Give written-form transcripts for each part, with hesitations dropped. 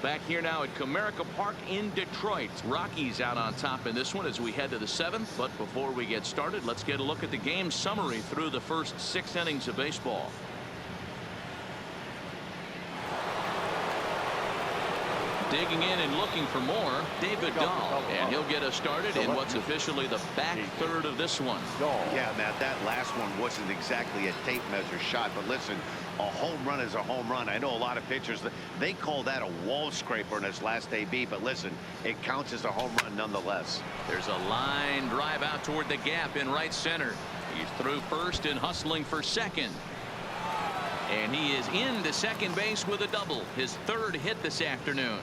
Back here now at Comerica Park in Detroit. Rockies out on top in this one as we head to the 7th. But before we get started, let's get a look at the game summary through the first 6 innings of baseball. Digging in and looking for more, David Dahl, and he'll get us started in what's officially the back third of this one. Yeah, Matt, that last one wasn't exactly a tape measure shot, but listen, a home run is a home run. I know a lot of pitchers, they call that a wall scraper in his last AB, but listen, it counts as a home run nonetheless. There's a line drive out toward the gap in right center. He's through first and hustling for second. And he is into second base with a double, his 3rd hit this afternoon.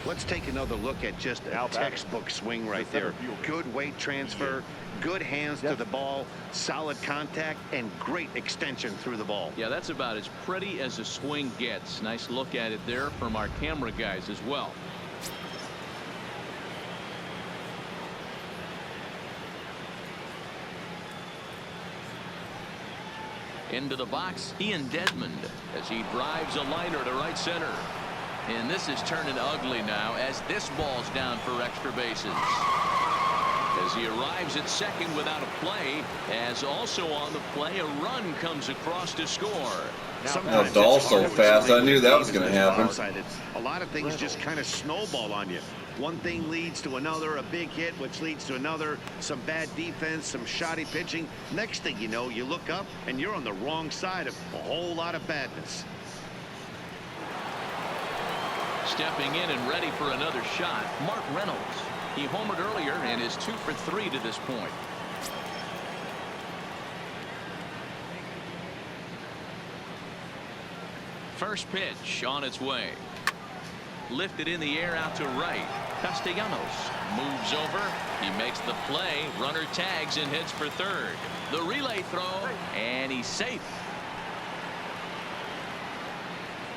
Let's take another look at just a textbook swing right there. Good weight transfer, good hands to the ball, solid contact, and great extension through the ball. Yeah, that's about as pretty as a swing gets. Nice look at it there from our camera guys as well. Into the box, Ian Desmond as he drives a liner to right center. And this is turning ugly now as this ball's down for extra bases. As he arrives at second without a play, as also on the play, a run comes across to score. Now Dahl so fast, I knew that was going to happen. A lot of things just kind of snowball on you. One thing leads to another, a big hit, which leads to another, some bad defense, some shoddy pitching. Next thing you know, you look up and you're on the wrong side of a whole lot of badness. Stepping in and ready for another shot, Mark Reynolds. He homered earlier and is 2 for 3 to this point. First pitch on its way. Lifted in the air out to right. Castellanos moves over. He makes the play. Runner tags and hits for third. The relay throw, and he's safe.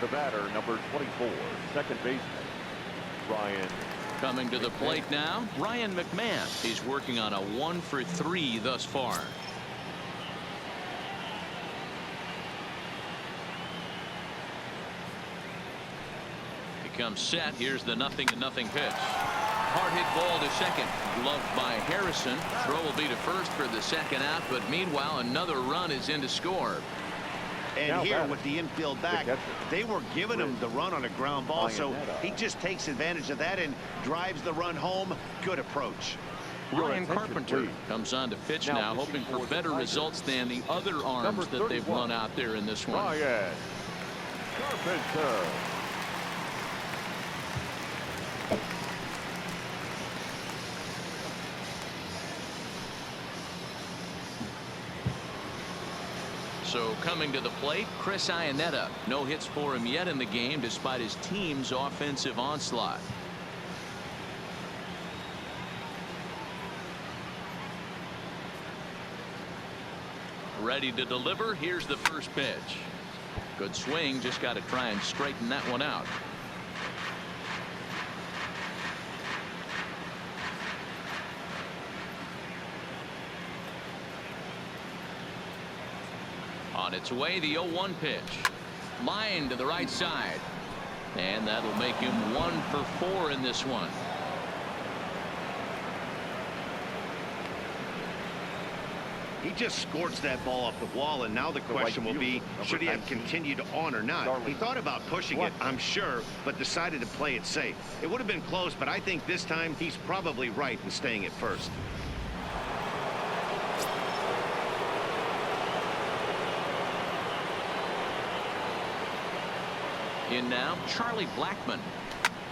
The batter, number 24, second baseman, Ryan. Coming to the plate now, Ryan McMahon. He's working on a 1 for 3 thus far. Becomes set. Here's the 0-0 pitch. Hard hit ball to second. Gloved by Harrison. Throw will be to first for the second out, but meanwhile another run is in to score. And here with the infield back, they were giving him the run on a ground ball, so he just takes advantage of that and drives the run home. Good approach. Ryan Carpenter comes on to pitch now, hoping for better results than the other arms that they've run out there in this one. Ryan Carpenter. So coming to the plate, Chris Iannetta. No hits for him yet in the game despite his team's offensive onslaught. Ready to deliver. Here's the first pitch. Good swing. Just got to try and straighten that one out. On its way, the 0-1 pitch. Line to the right side. And that'll make him 1 for 4 in this one. He just scorched that ball off the wall, and now the question will be, should he have continued on or not? He thought about pushing it, I'm sure, but decided to play it safe. It would have been close, but I think this time he's probably right in staying at first. In now, Charlie Blackmon.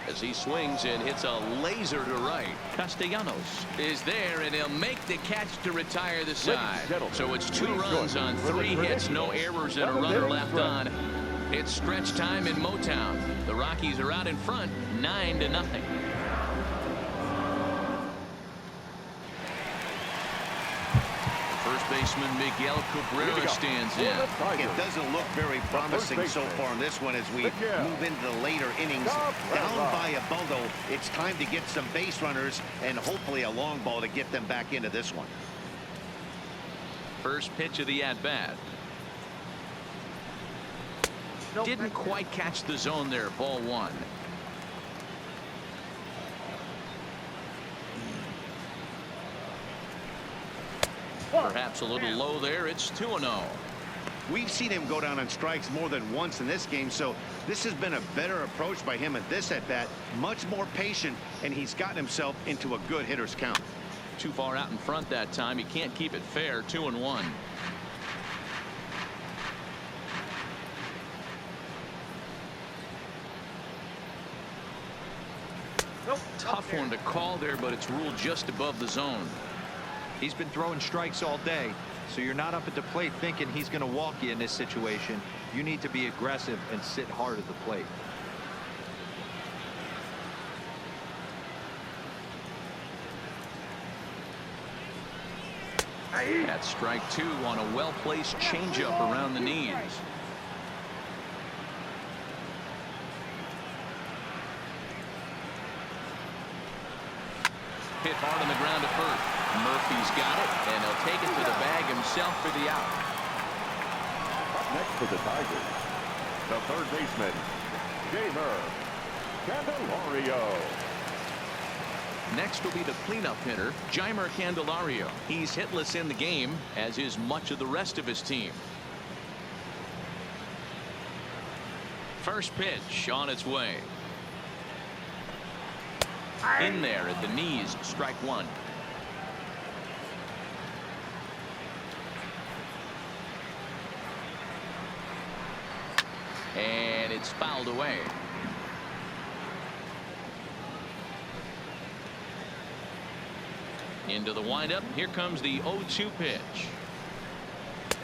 As he swings and hits a laser to right. Castellanos is there, and he'll make the catch to retire the side. So it's 2 runs on 3 hits, no errors, and a runner left on. It's stretch time in Motown. The Rockies are out in front, 9-0. First baseman Miguel Cabrera stands in. It doesn't look very promising so far in this one as we move into the later innings. Down by a bundle, it's time to get some base runners and hopefully a long ball to get them back into this one. First pitch of the at-bat. Didn't quite catch the zone there. Ball 1. Perhaps a little low there. It's 2-0. We've seen him go down on strikes more than once in this game, so this has been a better approach by him at this at-bat. Much more patient, and he's gotten himself into a good hitter's count. Too far out in front that time. He can't keep it fair. 2-1. Tough one to call there, but it's ruled just above the zone. He's been throwing strikes all day, so you're not up at the plate thinking he's going to walk you in this situation. You need to be aggressive and sit hard at the plate. That's strike 2 on a well-placed changeup around the knees. Hit hard on the ground to first. Murphy's got it, and he'll take it to the bag himself for the out. Up next for the Tigers, the third baseman, Jeimer Candelario. Next will be the cleanup hitter, Jeimer Candelario. He's hitless in the game, as is much of the rest of his team. First pitch on its way. In there at the knees, strike 1. And it's fouled away. Into the windup. Here comes the 0-2 pitch.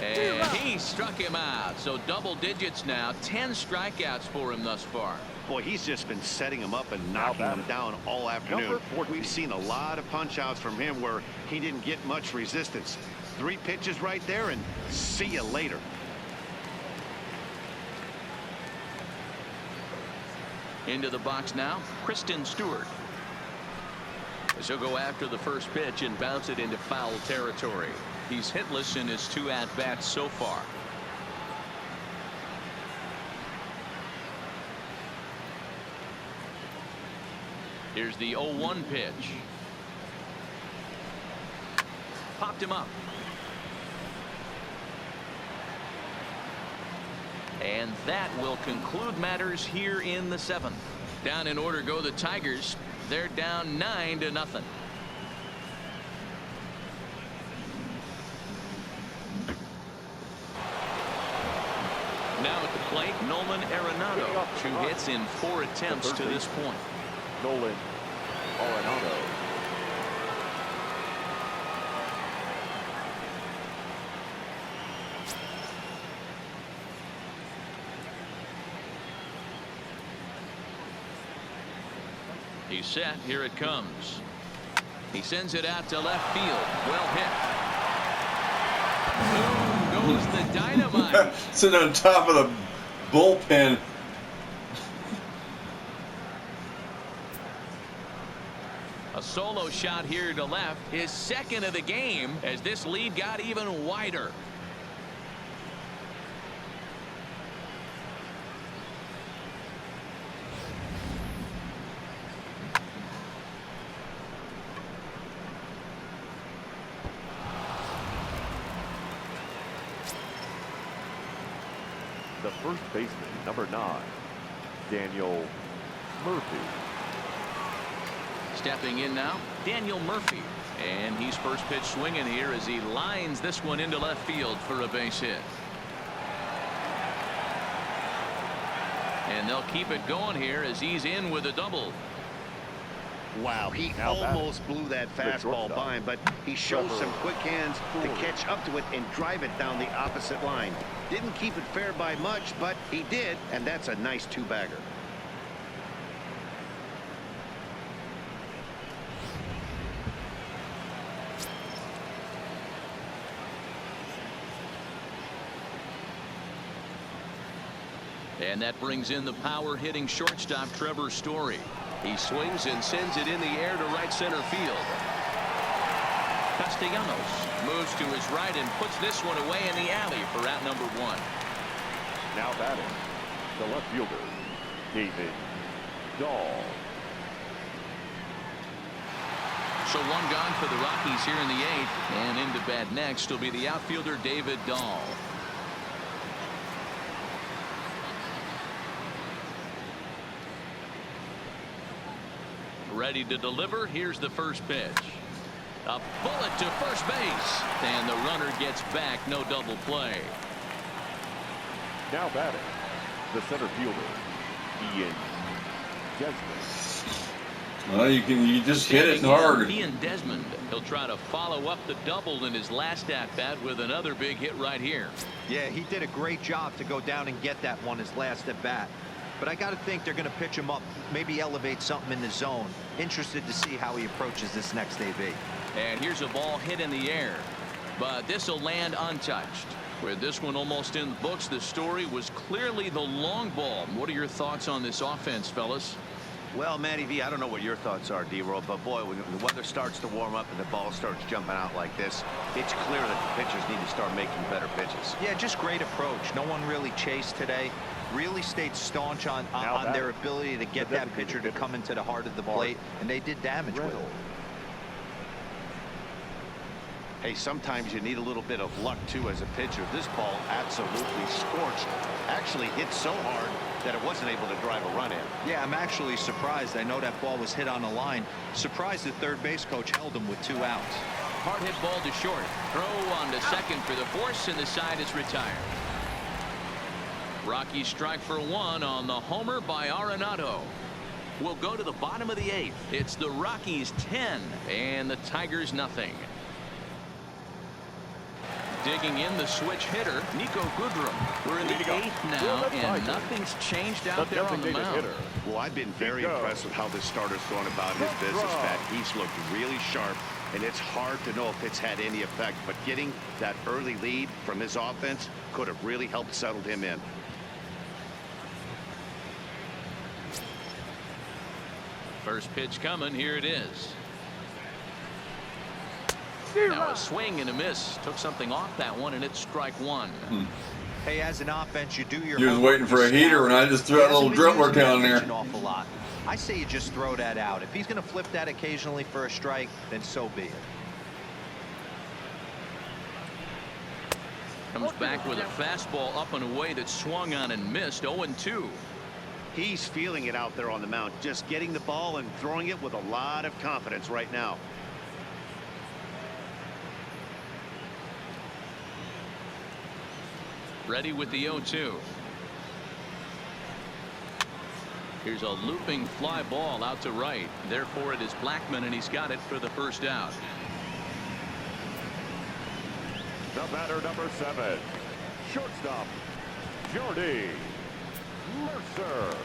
And he struck him out. So double digits now. 10 strikeouts for him thus far. Boy, he's just been setting him up and knocking him down all afternoon. We've seen a lot of punch outs from him where he didn't get much resistance. 3 pitches right there, and see you later. Into the box now, Kristen Stewart. He'll go after the first pitch and bounce it into foul territory. He's hitless in his 2 at-bats so far. Here's the 0-1 pitch. Popped him up. And that will conclude matters here in the 7th. Down in order go the Tigers. They're down 9-0. Now at the plate, Nolan Arenado. 2 hits in 4 attempts to this point. Nolan Arenado. He's set. Here it comes. He sends it out to left field. Well hit. Boom goes the dynamite. Sitting on top of the bullpen. A solo shot here to left. His 2nd of the game as this lead got even wider. The first baseman, number 9, Daniel Murphy. Stepping in now, Daniel Murphy. And he's first pitch swinging here as he lines this one into left field for a base hit. And they'll keep it going here as he's in with a double. Wow, he almost blew that fastball by him, but he shows some quick hands to catch up to it and drive it down the opposite line. Didn't keep it fair by much, but he did, and that's a nice 2-bagger. And that brings in the power hitting shortstop Trevor Story. He swings and sends it in the air to right center field. Castellanos moves to his right and puts this one away in the alley for out number 1. Now batting, the left fielder, David Dahl. So one gone for the Rockies here in the 8th. And into bat next will be the outfielder David Dahl. Ready to deliver. Here's the first pitch. A bullet to first base. And the runner gets back. No double play. Now batting, the center fielder, Ian Desmond. Well, you just hit it hard. Ian Desmond. He'll try to follow up the double in his last at-bat with another big hit right here. Yeah, he did a great job to go down and get that one his last at-bat. But I got to think they're going to pitch him up, maybe elevate something in the zone. Interested to see how he approaches this next AB. And here's a ball hit in the air. But this will land untouched. With this one almost in the books, the story was clearly the long ball. What are your thoughts on this offense, fellas? Well, Matty V, I don't know what your thoughts are, D-Roll, but boy, when the weather starts to warm up and the ball starts jumping out like this, it's clear that the pitchers need to start making better pitches. Yeah, just great approach. No one really chased today. Really stayed staunch on their ability to get that pitcher to come into the heart of the plate, and they did damage with it. Hey, sometimes you need a little bit of luck, too, as a pitcher. This ball absolutely scorched. Actually hit so hard that it wasn't able to drive a run in. Yeah, I'm actually surprised. I know that ball was hit on the line. Surprised the third base coach held him with 2 outs. Hard hit ball to short. Throw on to second for the force, and the side is retired. Rockies strike for 1 on the homer by Arenado. We'll go to the bottom of the 8th. It's the Rockies 10 and the Tigers nothing. Digging in the switch hitter, Nico Goodrum. We're in the 8th now, and nothing's changed out there on the mound. Well, I've been very impressed with how this starter's going about his business, Pat. He's looked really sharp, and it's hard to know if it's had any effect, but getting that early lead from his offense could have really helped settle him in. First pitch coming. Here it is. Now a swing and a miss. Took something off that one, and it's strike 1. Hey, as an offense, you do your. You was waiting for a heater, and I just threw that little dribbler down there. An awful lot. I say you just throw that out. If he's going to flip that occasionally for a strike, then so be it. Comes back with a fastball up and away that swung on and missed. 0-2. He's feeling it out there on the mound, just getting the ball and throwing it with a lot of confidence right now. Ready with the 0-2. Here's a looping fly ball out to right. Therefore, it is Blackmon, and he's got it for the first out. The batter, number 7, shortstop, Jordy Mercer.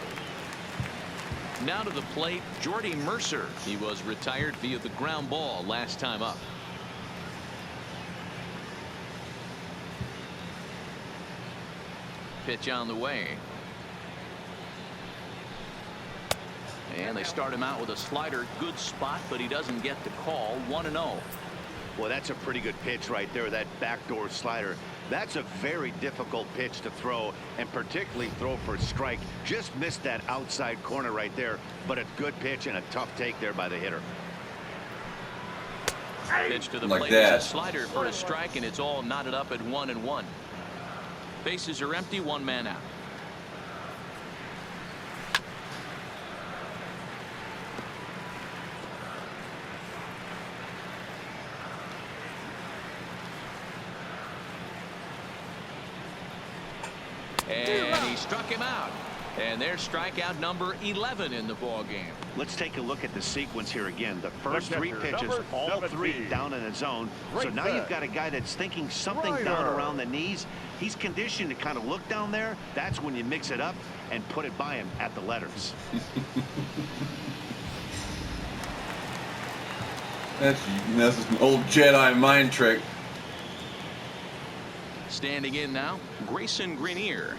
Now to the plate, Jordy Mercer. He was retired via the ground ball last time up. Pitch on the way. And they start him out with a slider. Good spot, but he doesn't get the call. 1-0. Well, that's a pretty good pitch right there, that backdoor slider. That's a very difficult pitch to throw, and particularly throw for a strike. Just missed that outside corner right there, but a good pitch and a tough take there by the hitter. Pitch to the Like plate that. is a slider for a strike, and it's all knotted up at 1-1. Bases are empty, 1 man out. And he struck him out. And there's strikeout number 11 in the ball game. Let's take a look at the sequence here again. The first 3 pitches, all 3 down in the zone. So now you've got a guy that's thinking something down around the knees. He's conditioned to kind of look down there. That's when you mix it up and put it by him at the letters. That's an old Jedi mind trick. Standing in now, Grayson Greenier.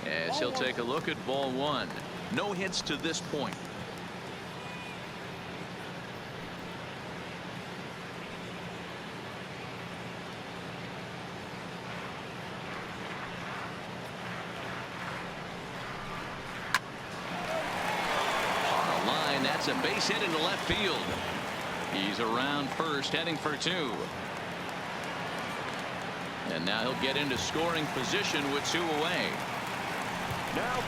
As he'll take a look at ball 1. No hits to this point. On the line, That's a base hit into left field. He's around first, heading for 2. And now he'll get into scoring position with 2 away.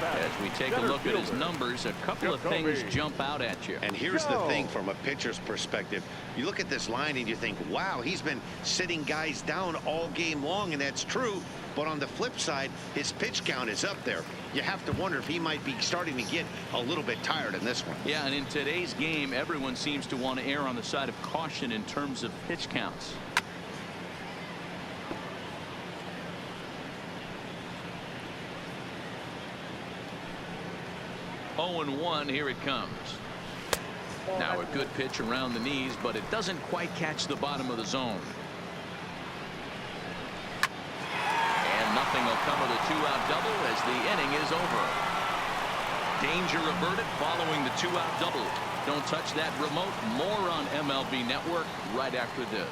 As we take a look at his numbers, a couple of things jump out at you. And here's the thing from a pitcher's perspective. You look at this line and you think, wow, he's been sitting guys down all game long, and that's true. But on the flip side, his pitch count is up there. You have to wonder if he might be starting to get a little bit tired in this one. Yeah, and in today's game, everyone seems to want to err on the side of caution in terms of pitch counts. Oh, and 1, here it comes. Now a good pitch around the knees, but it doesn't quite catch the bottom of the zone. And nothing will come of the 2-out double as the inning is over. Danger averted following the 2-out double. Don't touch that remote. More on MLB Network right after this.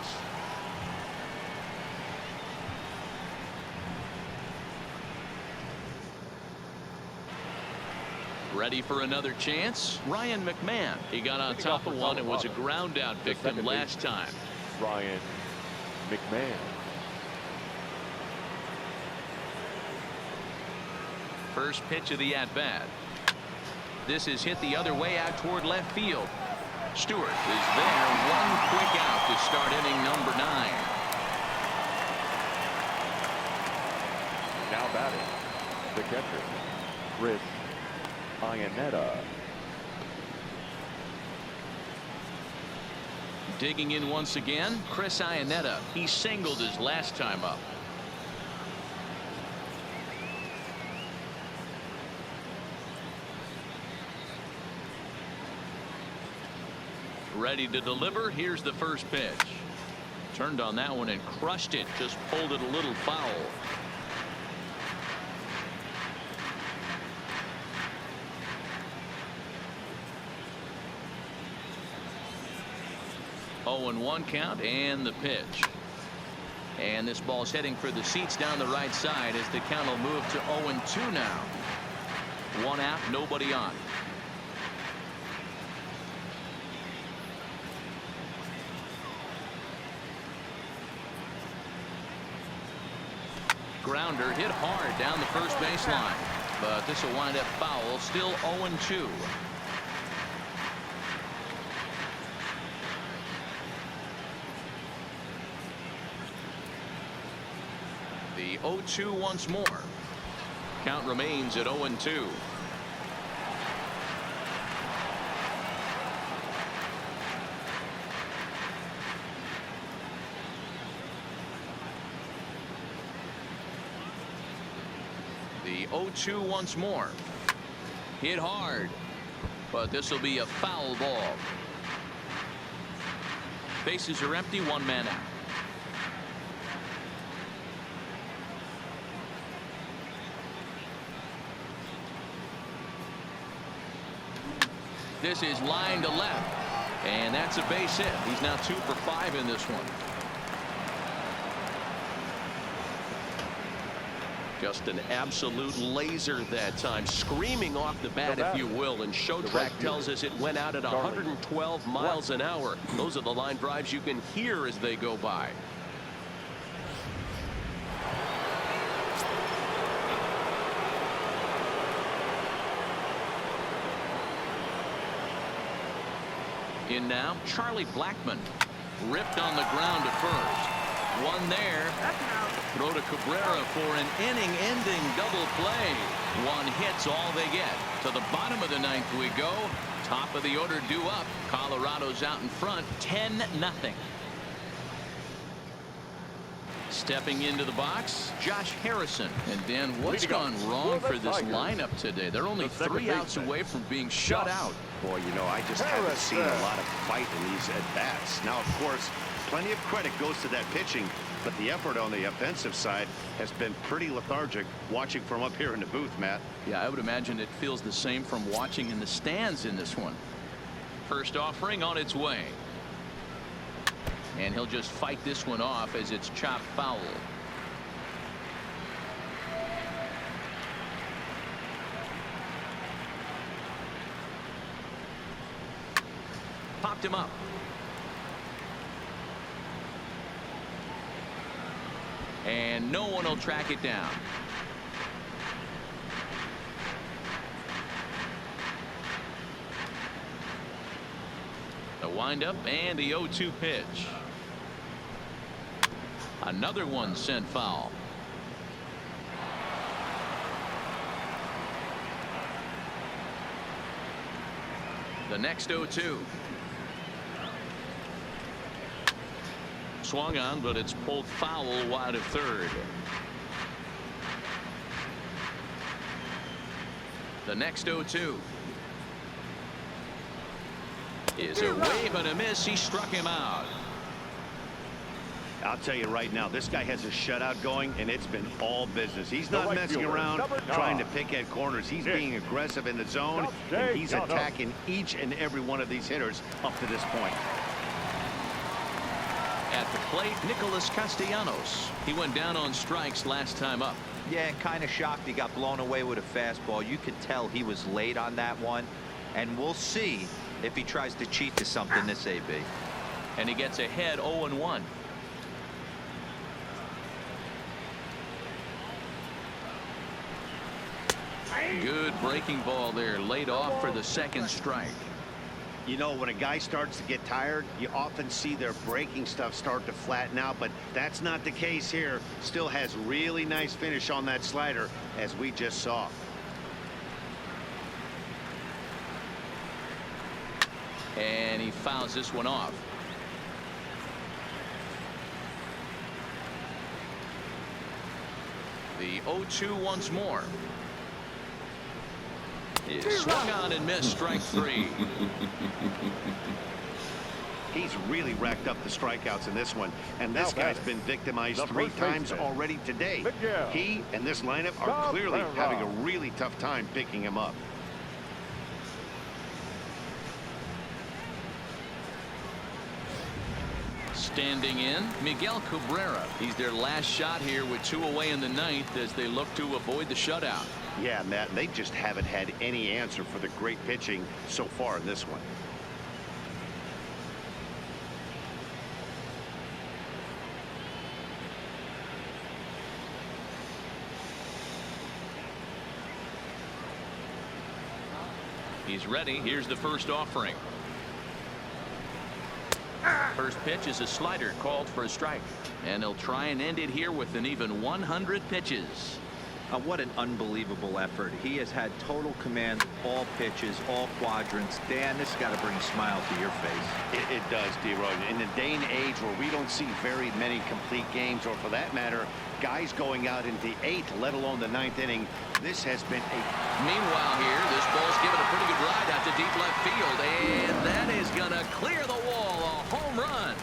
Ready for another chance? Ryan McMahon. He got on top of one and was a ground out victim last time. Ryan McMahon. First pitch of the at-bat. This is hit the other way out toward left field. Stewart is there. One quick out to start inning number 9. Now batting, the catcher, Chris Iannetta. Digging in once again, Chris Iannetta. He singled his last time up. Ready to deliver. Here's the first pitch. Turned on that one and crushed it. Just pulled it a little foul. Oh, and 1 count, and the pitch. And this ball's heading for the seats down the right side as the count will move to 0 and 2 now. 1 out, nobody on. Grounder hit hard down the first baseline, but this will wind up foul. Still 0 and 2. The 0-2 once more. Count remains at 0 and 2. The 0-2 once more. Hit hard, but this will be a foul ball. Bases are empty, 1 man out. This is line to left, and that's a base hit. He's now 2 for 5 in this one. Just an absolute laser that time, screaming off the bat, if you will, and Showtrack tells us it went out at 112 miles an hour. Those are the line drives you can hear as they go by. In now, Charlie Blackmon. Ripped on the ground to first. One there. Throw to Cabrera for an inning-ending double play. 1 hit's all they get. To the bottom of the 9th we go. Top of the order due up. Colorado's out in front, 10-0. Stepping into the box, Josh Harrison. And Dan, what's gone wrong for this lineup today? They're only 3 outs away from being shut out. Boy, you know, I just haven't seen a lot of fight in these at-bats. Now, of course, plenty of credit goes to that pitching, but the effort on the offensive side has been pretty lethargic watching from up here in the booth, Matt. Yeah, I would imagine it feels the same from watching in the stands in this one. First offering on its way. And he'll just fight this one off as it's chopped foul. walked him up. And no one will track it down. The windup and the 0-2 pitch. Another one sent foul. The next 0-2. Swung on, but it's pulled foul wide of third. The next 0-2 is a wave and a miss. He struck him out. I'll tell you right now, this guy has a shutout going, and it's been all business. He's not messing around trying to pick at corners. He's being aggressive in the zone, and he's attacking each and every one of these hitters up to this point. At the plate, Nicholas Castellanos. He went down on strikes last time up. Yeah, kind of shocked he got blown away with a fastball. You could tell he was late on that one, and we'll see if he tries to cheat to something this AB. And he gets ahead 0-1. Good breaking ball there, laid off for the second strike. You know, when a guy starts to get tired, you often see their breaking stuff start to flatten out, but that's not the case here. Still has really nice finish on that slider, as we just saw. And he fouls this one off. The 0-2 once more. Is swung on and missed, strike three. He's really racked up the strikeouts in this one, and this guy's been victimized 3 times already today. He and this lineup are clearly having a really tough time picking him up. Standing in, Miguel Cabrera. He's their last shot here with 2 away in the ninth as they look to avoid the shutout. Yeah, Matt, they just haven't had any answer for the great pitching so far in this one. He's ready. Here's the first offering. First pitch is a slider called for a strike, and he'll try and end it here with an even 100 pitches. What an unbelievable effort. He has had total command of all pitches, all quadrants. Dan, this has got to bring a smile to your face. It does, D-Roy. In the day and age where we don't see very many complete games, or for that matter, guys going out into the 8th, let alone the 9th inning, this has been a... Meanwhile here, this ball's given a pretty good ride out to deep left field, and that is going to clear the wall. A home run.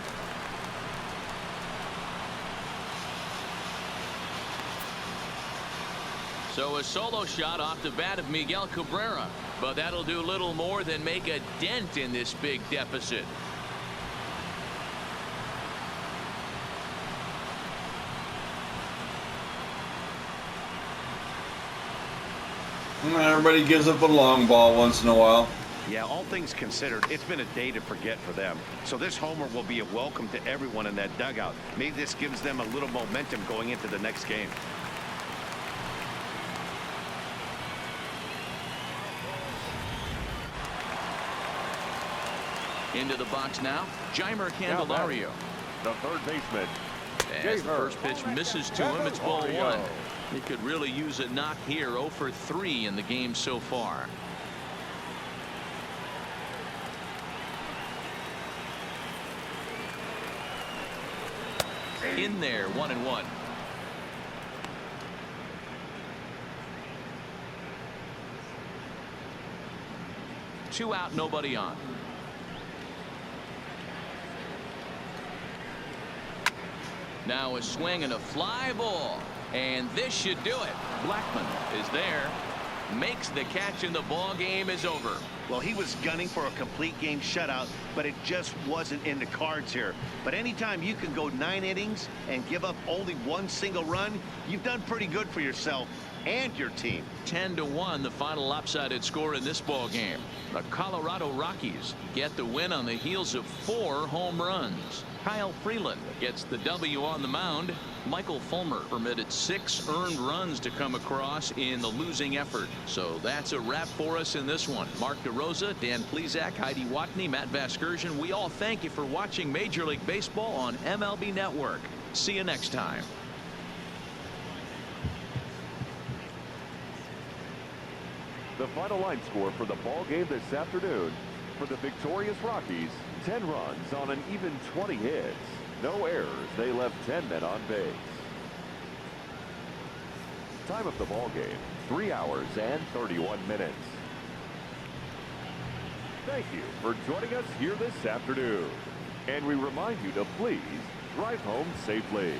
So a solo shot off the bat of Miguel Cabrera, but that'll do little more than make a dent in this big deficit. Everybody gives up a long ball once in a while. Yeah, all things considered, it's been a day to forget for them. So this homer will be a welcome to everyone in that dugout. Maybe this gives them a little momentum going into the next game. Into the box now, Jeimer Candelario. The third baseman. As the first pitch misses to him, it's ball 1. He could really use a knock here. 0 for 3 in the game so far. In there, 1-1. Two out, nobody on. Now a swing and a fly ball, and this should do it. Blackman is there. makes the catch, and the ball game is over. Well, he was gunning for a complete game shutout, but it just wasn't in the cards here. But anytime you can go 9 innings and give up only 1 single run, you've done pretty good for yourself and your team. 10-1 the final lopsided score in this ball game. The Colorado Rockies get the win on the heels of 4 home runs. Kyle Freeland gets the W on the mound. Michael Fulmer permitted 6 earned runs to come across in the losing effort. So that's a wrap for us in this one. Mark DeRosa, Dan Plesac, Heidi Watney, Matt Vasgersian. We all thank you for watching Major League Baseball on MLB Network. See you next time. The final line score for the ball game this afternoon: for the victorious Rockies, 10 runs on an even 20 hits. No errors. They left 10 men on base. Time of the ball game, 3 hours and 31 minutes. Thank you for joining us here this afternoon. And we remind you to please drive home safely.